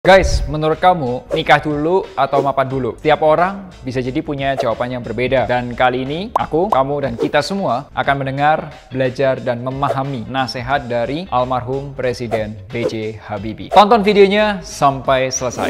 Guys, menurut kamu nikah dulu atau mapan dulu? Setiap orang bisa jadi punya jawaban yang berbeda. Dan kali ini aku, kamu, dan kita semua akan mendengar, belajar, dan memahami nasihat dari almarhum Presiden B.J. Habibie. Tonton videonya sampai selesai.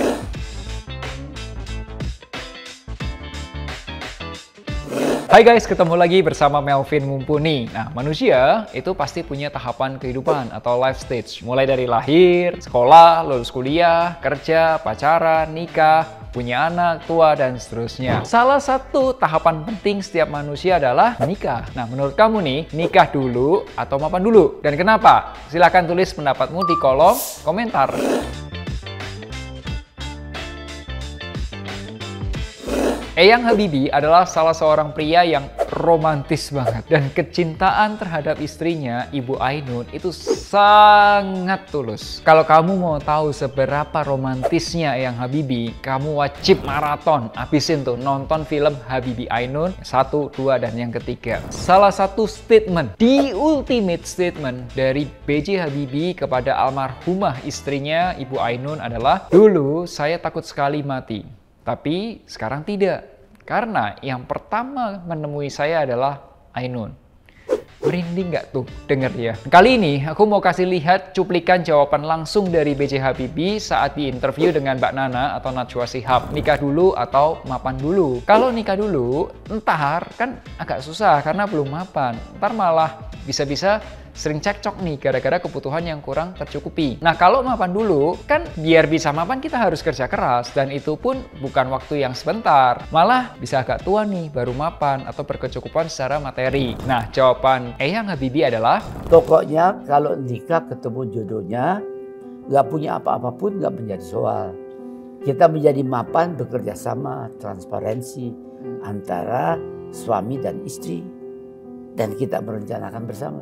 Hai guys, ketemu lagi bersama Melvin Mumpuni. Nah, manusia itu pasti punya tahapan kehidupan atau life stage. Mulai dari lahir, sekolah, lulus kuliah, kerja, pacaran, nikah, punya anak, tua, dan seterusnya. Salah satu tahapan penting setiap manusia adalah menikah. Nah, menurut kamu nih, nikah dulu atau mapan dulu? Dan kenapa? Silahkan tulis pendapatmu di kolom komentar. Eyang Habibie adalah salah seorang pria yang romantis banget. Dan kecintaan terhadap istrinya, Ibu Ainun, itu sangat tulus. Kalau kamu mau tahu seberapa romantisnya Eyang Habibie, kamu wajib maraton. Habisin tuh, nonton film Habibie Ainun 1, 2, dan yang ketiga. Salah satu statement, the ultimate statement dari B.J. Habibie kepada almarhumah istrinya, Ibu Ainun adalah, "Dulu saya takut sekali mati. Tapi sekarang tidak, karena yang pertama menemui saya adalah Ainun." Merinding nggak tuh denger ya? Kali ini aku mau kasih lihat cuplikan jawaban langsung dari B.J. Habibie saat diinterview dengan Mbak Nana atau Najwa Shihab. Nikah dulu atau mapan dulu? Kalau nikah dulu, entar kan agak susah karena belum mapan. Ntar malah bisa-bisa sering cekcok nih gara-gara kebutuhan yang kurang tercukupi. Nah, kalau mapan dulu, kan biar bisa mapan kita harus kerja keras, dan itu pun bukan waktu yang sebentar. Malah bisa agak tua nih baru mapan atau berkecukupan secara materi. Nah, jawaban Eyang Habibie adalah, pokoknya kalau nikah ketemu jodohnya, nggak punya apa-apa pun nggak menjadi soal. Kita menjadi mapan bekerja sama, transparansi antara suami dan istri, dan kita merencanakan bersama.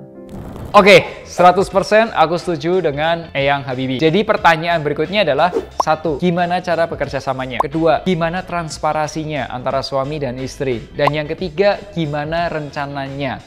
Oke, 100% aku setuju dengan Eyang Habibie. Jadi pertanyaan berikutnya adalah, 1. Gimana cara bekerja samanya? Kedua, gimana transparansinya antara suami dan istri? Dan yang ketiga, gimana rencananya?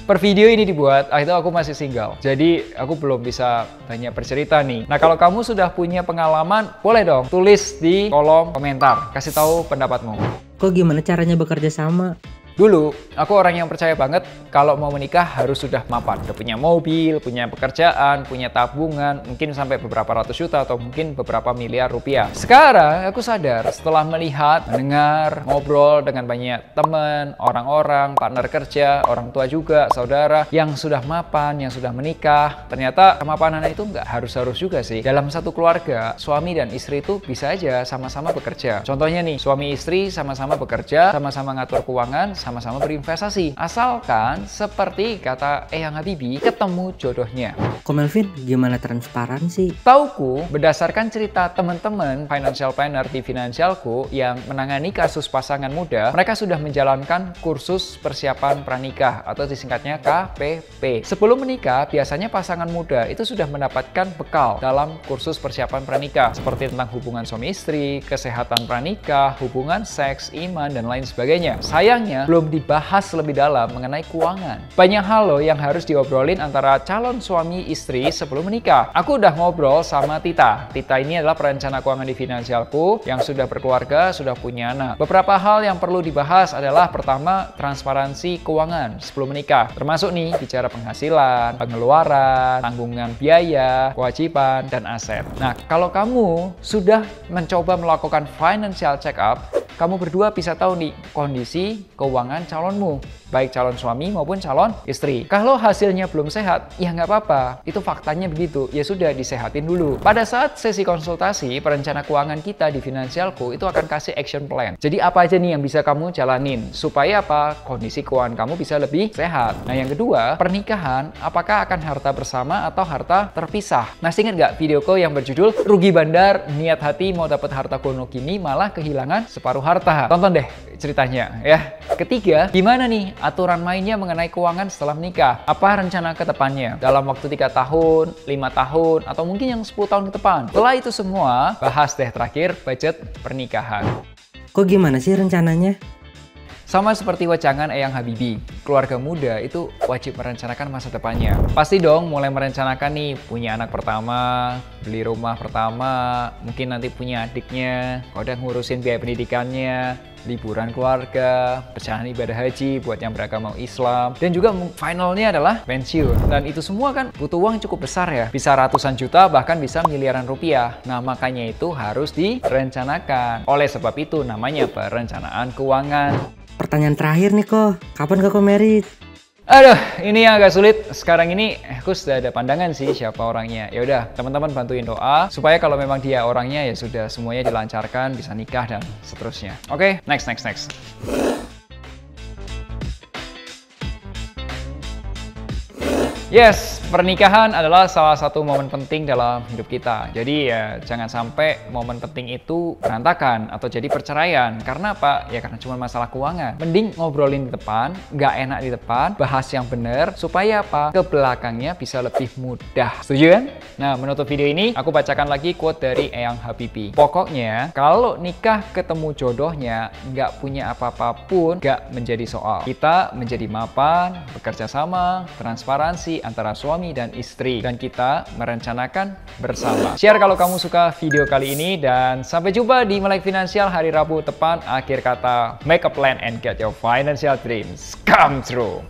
Per video ini dibuat, itu aku masih single. Jadi aku belum bisa banyak bercerita nih. Nah, kalau kamu sudah punya pengalaman, boleh dong tulis di kolom komentar. Kasih tahu pendapatmu. Kok gimana caranya bekerja sama? Dulu, aku orang yang percaya banget kalau mau menikah harus sudah mapan. Udah punya mobil, punya pekerjaan, punya tabungan, mungkin sampai beberapa ratus juta atau mungkin beberapa miliar rupiah. Sekarang aku sadar setelah melihat, mendengar, ngobrol dengan banyak teman, orang-orang, partner kerja, orang tua juga, saudara yang sudah mapan, yang sudah menikah. Ternyata kemapanan itu nggak harus juga sih. Dalam satu keluarga, suami dan istri itu bisa aja sama-sama bekerja. Contohnya nih, suami istri sama-sama bekerja, sama-sama ngatur keuangan, sama-sama berinvestasi. Asalkan seperti kata Eyang Habibie, ketemu jodohnya. Kok Melvin, gimana transparansi? Tauku, berdasarkan cerita teman-teman financial planner di Finansialku yang menangani kasus pasangan muda, mereka sudah menjalankan kursus persiapan pranikah atau disingkatnya KPP. Sebelum menikah, biasanya pasangan muda itu sudah mendapatkan bekal dalam kursus persiapan pranikah, seperti tentang hubungan suami istri, kesehatan pranikah, hubungan seks, iman, dan lain sebagainya. Sayangnya, belum dibahas lebih dalam mengenai keuangan. Banyak hal loh yang harus diobrolin antara calon suami istri sebelum menikah. Aku udah ngobrol sama Tita. Tita ini adalah perencana keuangan di Finansialku yang sudah berkeluarga, sudah punya anak. Beberapa hal yang perlu dibahas adalah, pertama, transparansi keuangan sebelum menikah. Termasuk nih, bicara penghasilan, pengeluaran, tanggungan biaya, kewajiban, dan aset. Nah, kalau kamu sudah mencoba melakukan financial check up, kamu berdua bisa tahu nih kondisi keuangan calonmu, baik calon suami maupun calon istri. Kalau hasilnya belum sehat, ya nggak apa-apa. Itu faktanya begitu. Ya sudah, disehatin dulu. Pada saat sesi konsultasi, perencana keuangan kita di Finansialku itu akan kasih action plan. Jadi apa aja nih yang bisa kamu jalanin supaya apa? Kondisi keuangan kamu bisa lebih sehat. Nah, yang kedua, pernikahan, apakah akan harta bersama atau harta terpisah? Masih ingat nggak videoku yang berjudul Rugi Bandar, Niat Hati Mau Dapat Harta Kuno Kini Malah Kehilangan Separuh Harta? Tonton deh ceritanya ya. Ketiga, gimana nih aturan mainnya mengenai keuangan setelah menikah? Apa rencana ke depannya? Dalam waktu 3 tahun, 5 tahun, atau mungkin yang 10 tahun ke depan? Setelah itu semua, bahas deh terakhir budget pernikahan. Kok gimana sih rencananya? Sama seperti wajangan Eyang Habibie, keluarga muda itu wajib merencanakan masa depannya. Pasti dong mulai merencanakan nih, punya anak pertama, beli rumah pertama, mungkin nanti punya adiknya, udah ngurusin biaya pendidikannya, liburan keluarga, perjalanan ibadah haji buat yang beragama Islam, dan juga finalnya adalah pensiun. Dan itu semua kan butuh uang cukup besar ya, bisa ratusan juta bahkan bisa miliaran rupiah. Nah makanya itu harus direncanakan. Oleh sebab itu namanya perencanaan keuangan. Pertanyaan terakhir nih kok, kapan Koko merit? Aduh, ini yang agak sulit. Sekarang ini aku sudah ada pandangan sih siapa orangnya. Ya udah, teman-teman bantuin doa supaya kalau memang dia orangnya ya sudah semuanya dilancarkan, bisa nikah dan seterusnya. Oke, next. Yes, pernikahan adalah salah satu momen penting dalam hidup kita. Jadi ya jangan sampai momen penting itu berantakan atau jadi perceraian. Karena apa? Ya karena cuma masalah keuangan. Mending ngobrolin di depan, nggak enak di depan, bahas yang benar supaya apa? Ke belakangnya bisa lebih mudah. Setuju kan? Nah, menutup video ini aku bacakan lagi quote dari Eyang Habibie. Pokoknya kalau nikah ketemu jodohnya nggak punya apa-apa pun nggak menjadi soal. Kita menjadi mapan, bekerja sama, transparansi antara suami dan istri, dan kita merencanakan bersama. Share kalau kamu suka video kali ini, dan sampai jumpa di Melek Finansial hari Rabu depan. Akhir kata, make a plan and get your financial dreams come true.